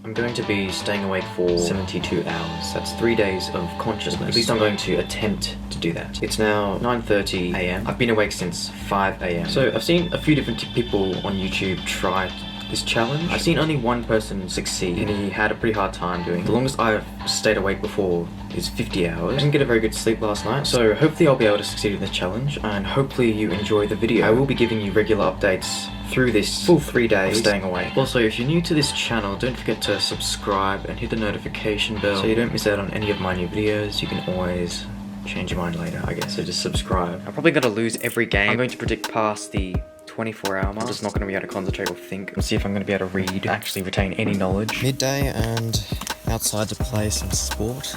I'm going to be staying awake for 72 hours. That's 3 days of consciousness. At least I'm going to attempt to do that. It's now 9:30 a.m. I've been awake since 5 a.m. So I've seen a few different people on YouTube try this challenge. I've seen only one person succeed, and he had a pretty hard time doing it. The longest I've stayed awake before is 50 hours. I didn't get a very good sleep last night, so hopefully I'll be able to succeed in this challenge, and hopefully you enjoy the video. I will be giving you regular updates through this full 3 days of staying awake. Also, if you're new to this channel, don't forget to subscribe and hit the notification bell so you don't miss out on any of my new videos. You can always change your mind later, I guess, so just subscribe. I'm probably gonna lose every game. I'm going to predict past the 24-hour mark. I'm just not gonna be able to concentrate or think and see if I'm gonna be able to read, actually retain any knowledge. Midday and outside to play some sport.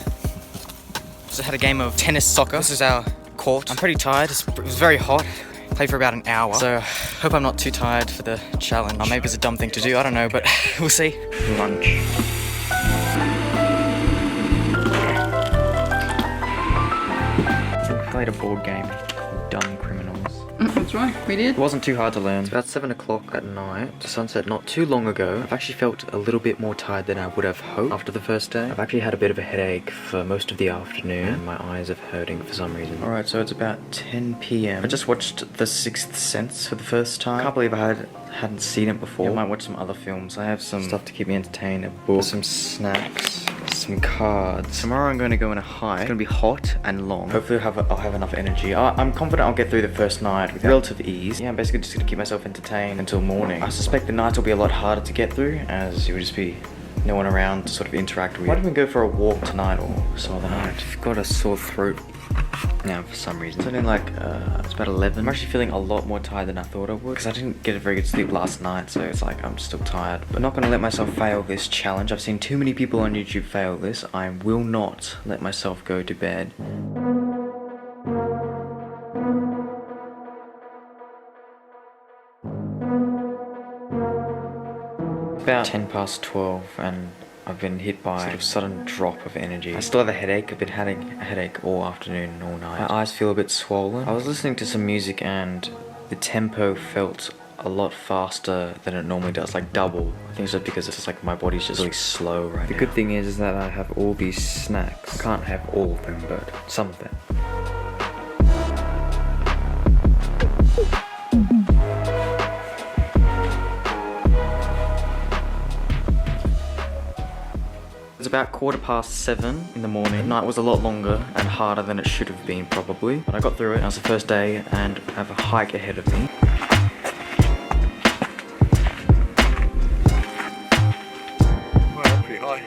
Just had a game of tennis soccer. This is our court. I'm pretty tired. It was very hot. Played for about an hour. So hope I'm not too tired for the challenge. Or maybe it's a dumb thing to do. I don't know, but we'll see. Lunch. We played a board game. Dumb criminals. That's right, we did. It wasn't too hard to learn. It's about 7 o'clock at night. Sunset not too long ago. I've actually felt a little bit more tired than I would have hoped after the first day. I've actually had a bit of a headache for most of the afternoon, and my eyes are hurting for some reason. Alright, so it's about 10 p.m. I just watched The Sixth Sense for the first time. I can't believe I hadn't seen it before. I might watch some other films. I have some stuff to keep me entertained, a book, some snacks, some cards. Tomorrow I'm going to go on a hike. It's going to be hot and long. Hopefully I'll have enough energy. I'm confident I'll get through the first night with relative ease. Yeah, I'm basically just going to keep myself entertained until morning. I suspect the nights will be a lot harder to get through, as you would just be no one around to sort of interact with. Might even go for a walk tonight or some other night. I've got a sore throat now for some reason. It's only like, it's about 11. I'm actually feeling a lot more tired than I thought I would, because I didn't get a very good sleep last night, so it's like I'm still tired. But I'm not going to let myself fail this challenge. I've seen too many people on YouTube fail this. I will not let myself go to bed. About 10 past 12 and I've been hit by a sort of sudden drop of energy. I still have a headache. I've been having a headache all afternoon and all night. My eyes feel a bit swollen. I was listening to some music and the tempo felt a lot faster than it normally does, like double. I think it's just because it's just like my body's just really slow right now. The good thing is that I have all these snacks. I can't have all of them, but some of them. It's about 7:15 in the morning. The night was a lot longer and harder than it should have been probably, but I got through it. It was the first day and I have a hike ahead of me. Wow, that's pretty high.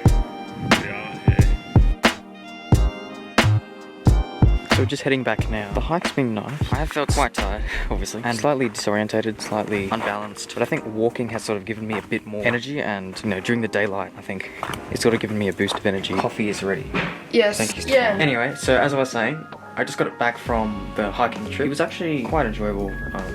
So just heading back now. The hike's been nice. I have felt quite tired, obviously, and slightly disorientated, slightly unbalanced. But I think walking has sort of given me a bit more energy, and you know, during the daylight, I think it's sort of given me a boost of energy. Coffee is ready. Yes. Thank you. Yeah. Anyway, so as I was saying, I just got it back from the hiking trip. It was actually quite enjoyable.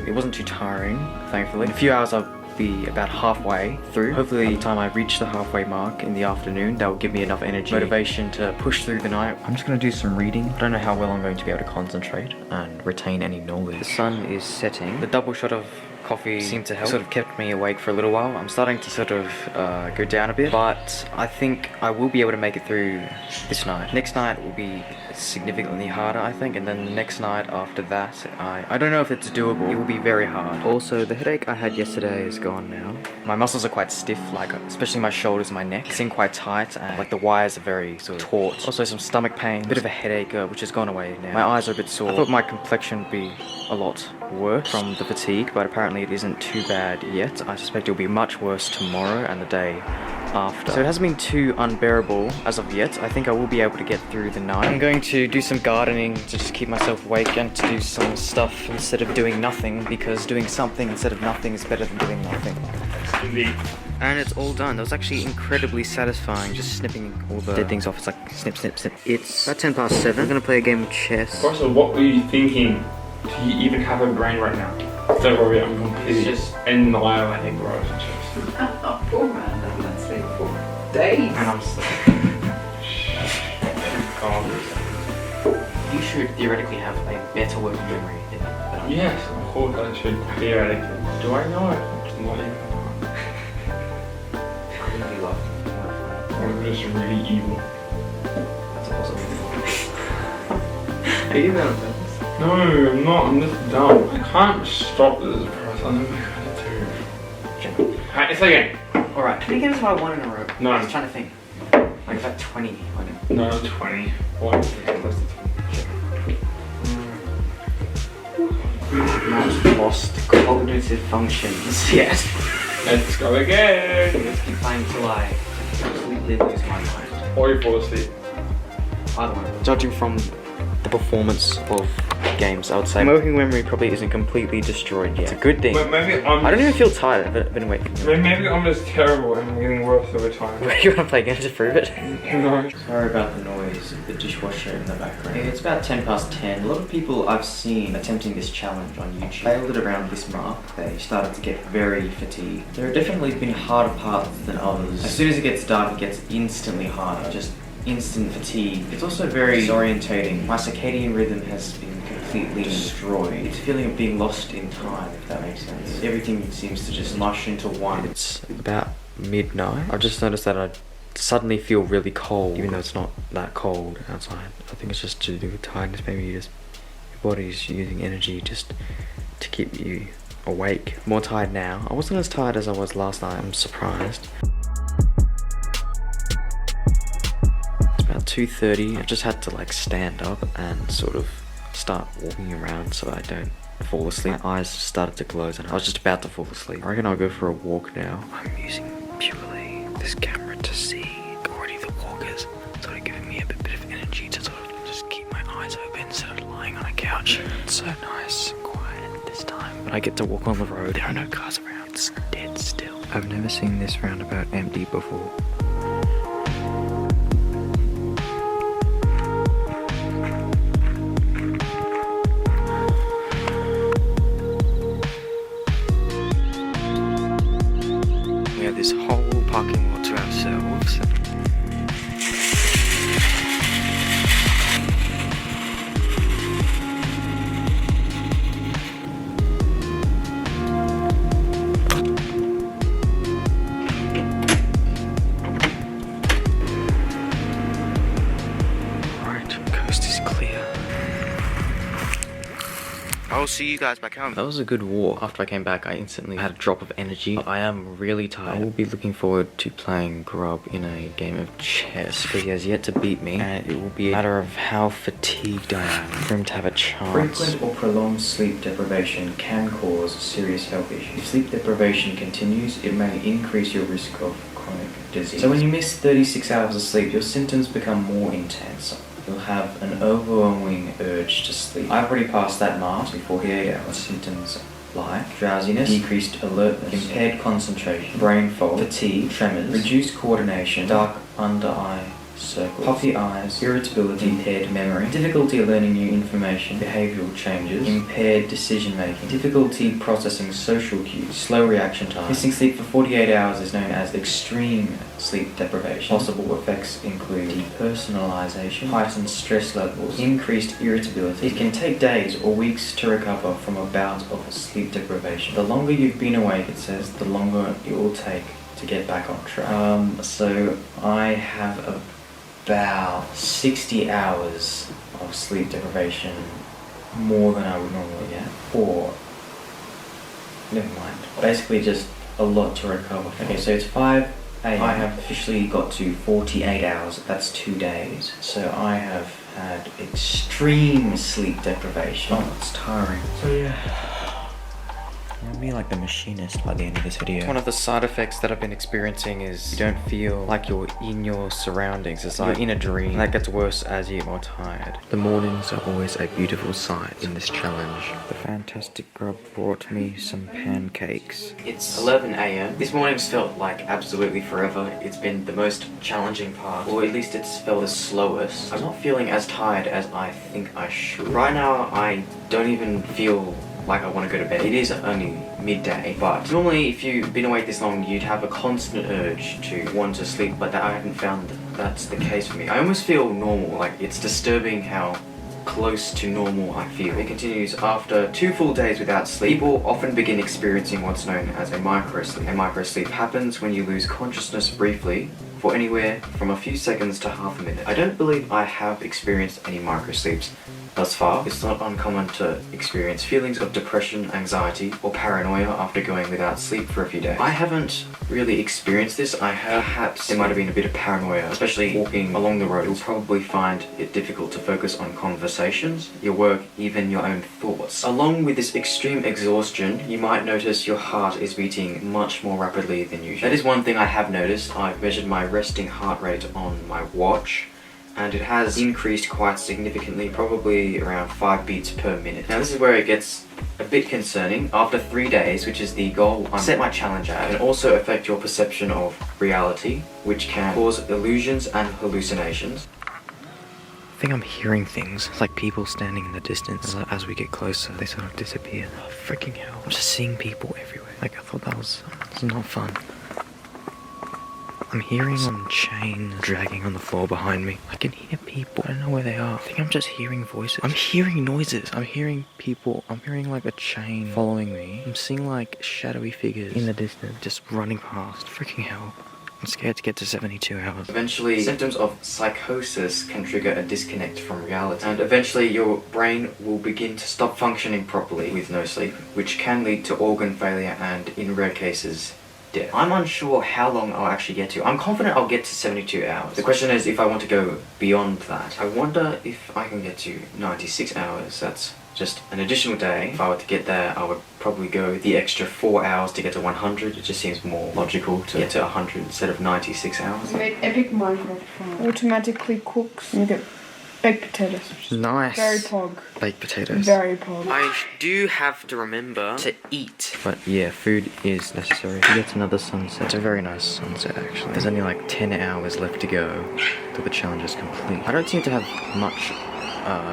It wasn't too tiring, thankfully. In a few hours I'll be about halfway through. Hopefully by the time I reach the halfway mark in the afternoon, that will give me enough energy, motivation to push through the night. I'm just going to do some reading. I don't know how well I'm going to be able to concentrate and retain any knowledge. The sun is setting. The double shot of coffee seemed to help. It sort of kept me awake for a little while. I'm starting to sort of go down a bit, but I think I will be able to make it through this night. Next night will be significantly harder, I think, and then the next night after that, I don't know if it's doable. It will be very hard. Also, the headache I had yesterday is gone now. My muscles are quite stiff, like especially my shoulders, my neck seem quite tight, and like the wires are very sort of taut. Also some stomach pain, a bit of a headache, which has gone away now. My eyes are a bit sore. I thought my complexion would be a lot worse from the fatigue, but apparently it isn't too bad yet. I suspect it'll be much worse tomorrow and the day after. So it hasn't been too unbearable as of yet. I think I will be able to get through the night. I'm going to do some gardening to just keep myself awake and to do some stuff instead of doing nothing, because doing something instead of nothing is better than doing nothing. And it's all done. That was actually incredibly satisfying, just snipping all the dead things off. It's like snip, snip, snip. It's about 10 past 7. I'm gonna play a game of chess. First of all, what were you thinking? Do you even have a brain right now? Don't worry, I'm completely just in the lab. I think bros and chess. Oh, poor man, I've been asleep for days. And I'm You should theoretically have a better working memory than I do. yes, of course I should theoretically. Do I know it? Not even. I really love just really evil. That's a possibility. Are you doing that on purpose? No, I'm not. I'm just dumb. I can't stop this process. I don't know how to do. Alright, it's again. Alright, can you get us by one in a row? No. I was trying to think. Like about 20. Like No, 20. What? close to 20. Not lost cognitive functions yet. Let's go again. Let's keep playing till I completely lose my mind. Or you fall asleep. Either one. Judging from the performance of games, I would say my working memory probably isn't completely destroyed yet. It's a good thing. But maybe I don't even feel tired. I've been awake. Maybe I'm just terrible and I'm getting worse over time. You want to play games to prove it? No. Sorry about the noise of the dishwasher in the background. It's about 10 past 10. A lot of people I've seen attempting this challenge on YouTube failed it around this mark. They started to get very fatigued. There have definitely been harder parts than others. As soon as it gets dark, it gets instantly harder. Just instant fatigue. It's also very disorientating. My circadian rhythm has been completely destroyed. It's a feeling of being lost in time, if that makes sense. Everything seems to just mush into one. It's about midnight. I've just noticed that I suddenly feel really cold, even though it's not that cold outside. I think it's just to do with tiredness. Maybe your body's using energy just to keep you awake. More tired now. I wasn't as tired as I was last night. I'm surprised. About 2:30, I just had to like stand up and sort of start walking around so I don't fall asleep. My eyes started to close and I was just about to fall asleep. I reckon I'll go for a walk now. I'm using purely this camera to see already the walkers, sort of giving me a bit of energy to sort of just keep my eyes open instead of lying on a couch. It's so nice and quiet this time. But I get to walk on the road. There are no cars around. It's dead still. I've never seen this roundabout empty before. This whole parking lot to ourselves. Right, coast is clear. I'll see you guys back home. That was a good walk. After I came back, I instantly had a drop of energy. I am really tired. I will be looking forward to playing Grub in a game of chess, because he has yet to beat me, and it will be a matter of how fatigued I am for him to have a chance. Frequent or prolonged sleep deprivation can cause serious health issues. If sleep deprivation continues, it may increase your risk of chronic disease. So when you miss 36 hours of sleep, your symptoms become more intense. You'll have an overwhelming urge to sleep. I've already passed that mark. 48 hours. Symptoms like drowsiness, decreased alertness, impaired concentration, brain fog, fatigue, tremors, reduced coordination, dark under eye circles, puffy eyes, irritability, impaired memory, difficulty learning new information, behavioral changes, impaired decision making, difficulty processing social cues, slow reaction time. Missing sleep for 48 hours is known as extreme sleep deprivation. Possible effects include depersonalization, heightened stress levels, increased irritability. It can take days or weeks to recover from a bout of sleep deprivation. The longer you've been awake, it says, the longer it will take to get back on track. So I have about 60 hours of sleep deprivation, more than I would normally get. Or, never mind. Basically just a lot to recover from. Okay, so it's 5 a.m. I have officially got to 48 hours. That's 2 days. So I have had extreme sleep deprivation. Oh, it's tiring. So yeah. I'll be like the machinist by the end of this video. One of the side effects that I've been experiencing is you don't feel like you're in your surroundings. It's like you're in a dream. And that gets worse as you get more tired. The mornings are always a beautiful sight in this challenge. The fantastic Grub brought me some pancakes. It's 11 a.m. This morning's felt like absolutely forever. It's been the most challenging part, or at least it's felt the slowest. I'm not feeling as tired as I think I should. Right now, I don't even feel like I want to go to bed. It is only midday, but normally if you've been awake this long, you'd have a constant urge to want to sleep, but I haven't found that's the case for me. I almost feel normal. Like, it's disturbing how close to normal, I feel. It continues: after 2 full days without sleep, people often begin experiencing what's known as a microsleep. A microsleep happens when you lose consciousness briefly for anywhere from a few seconds to half a minute. I don't believe I have experienced any microsleeps thus far. It's not uncommon to experience feelings of depression, anxiety, or paranoia after going without sleep for a few days. I haven't really experienced this. I have perhaps there might have been a bit of paranoia, especially walking along the road. You'll probably find it difficult to focus on conversations, your work, even your own thoughts. Along with this extreme exhaustion, you might notice your heart is beating much more rapidly than usual. That is one thing I have noticed. I've measured my resting heart rate on my watch, and it has increased quite significantly, probably around 5 beats per minute. Now this is where it gets a bit concerning. After 3 days, which is the goal I set my challenge at, it can also affect your perception of reality, which can cause illusions and hallucinations. I think I'm hearing things. It's like people standing in the distance. As we get closer, they sort of disappear. Oh, freaking hell. I'm just seeing people everywhere. Like, I thought that was not fun. I'm hearing some chains dragging on the floor behind me. I can hear people. I don't know where they are. I think I'm just hearing voices. I'm hearing noises. I'm hearing people. I'm hearing like a chain following me. I'm seeing like shadowy figures in the distance just running past. Freaking hell. I'm scared to get to 72 hours. Eventually, symptoms of psychosis can trigger a disconnect from reality, and eventually your brain will begin to stop functioning properly with no sleep, which can lead to organ failure and, in rare cases, death. I'm unsure how long I'll actually get to. I'm confident I'll get to 72 hours. The question is if I want to go beyond that. I wonder if I can get to 96 hours. That's just an additional day. If I were to get there, I would probably go the extra 4 hours to get to 100. It just seems more logical to get to 100 instead of 96 hours. We made epic Minecraft farm. Automatically cooks. You get baked potatoes. Nice. Very pog. Baked potatoes. Very pog. I do have to remember to eat. But yeah, food is necessary. We get another sunset. It's a very nice sunset, actually. There's only like 10 hours left to go till the challenge is complete. I don't seem to have much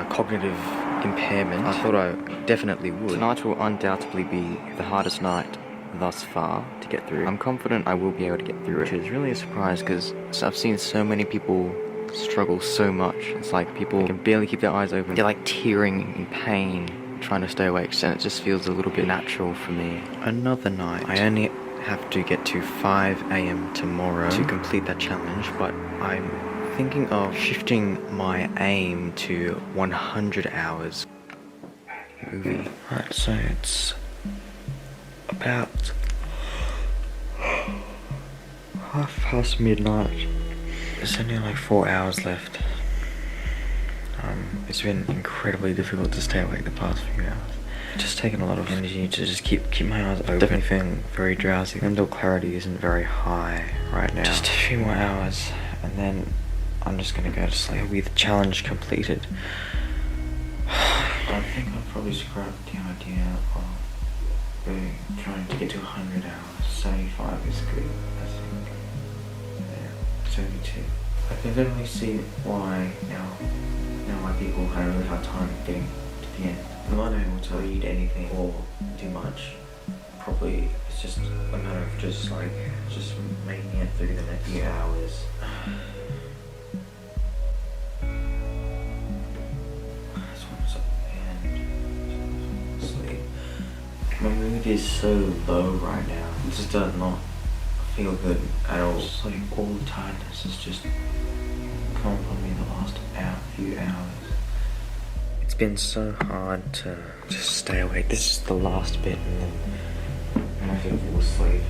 cognitive impairment. I thought I definitely would. Tonight will undoubtedly be the hardest night thus far to get through. I'm confident I will be able to get through it, which is really a surprise because I've seen so many people struggle so much. It's like people can barely keep their eyes open. They're like tearing in pain, trying to stay awake, and it just feels a little bit natural for me. Another night. I only have to get to 5 a.m. tomorrow to complete that challenge, but I'm thinking of shifting my aim to 100 hours. Movie. Right, so it's about midnight. There's only like 4 hours left. It's been incredibly difficult to stay awake the past few hours. It's just taken a lot of energy to just keep my eyes open. Definitely feeling very drowsy. Mental clarity isn't very high right now. Just a few more hours and then I'm just gonna go to sleep with the challenge completed. I think I'll probably scrap the idea of trying to get to 100 hours. 75 is good, I think. Yeah, 72. I can definitely see why now why people had a really hard time getting to the end. I'm not able to read anything or do much. Probably it's just a matter of just making it through the next few hours. My mood is so low right now. It just does not feel good at all. It's like all the tiredness has just come upon me the last few hours. It's been so hard to just stay awake. This is the last bit and then I'm gonna fall asleep.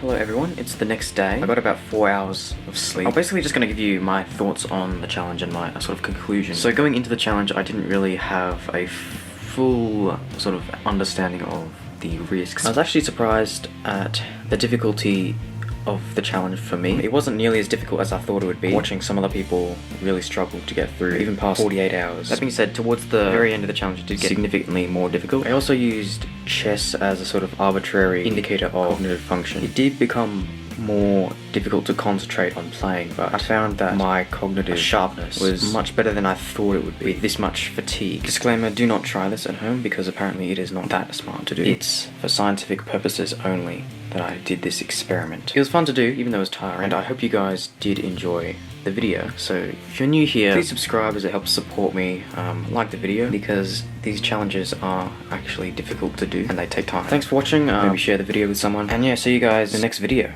Hello everyone, it's the next day. I got about 4 hours of sleep. I'm basically just going to give you my thoughts on the challenge and my sort of conclusion. So going into the challenge, I didn't really have a full sort of understanding of the risks. I was actually surprised at the difficulty of the challenge for me. It wasn't nearly as difficult as I thought it would be, watching some other people really struggle to get through, even past 48 hours. That being said, towards the very end of the challenge it did get significantly more difficult. I also used chess as a sort of arbitrary indicator of cognitive function. It did become more difficult to concentrate on playing, but I found that my cognitive sharpness was much better than I thought it would be with this much fatigue. Disclaimer, do not try this at home because apparently it is not that smart to do. It's for scientific purposes only that I did this experiment. It was fun to do, even though it was tiring, and I hope you guys did enjoy the video. So if you're new here, please subscribe as it helps support me. Like the video because these challenges are actually difficult to do and they take time. Thanks for watching. Maybe share the video with someone, and yeah, see you guys in the next video.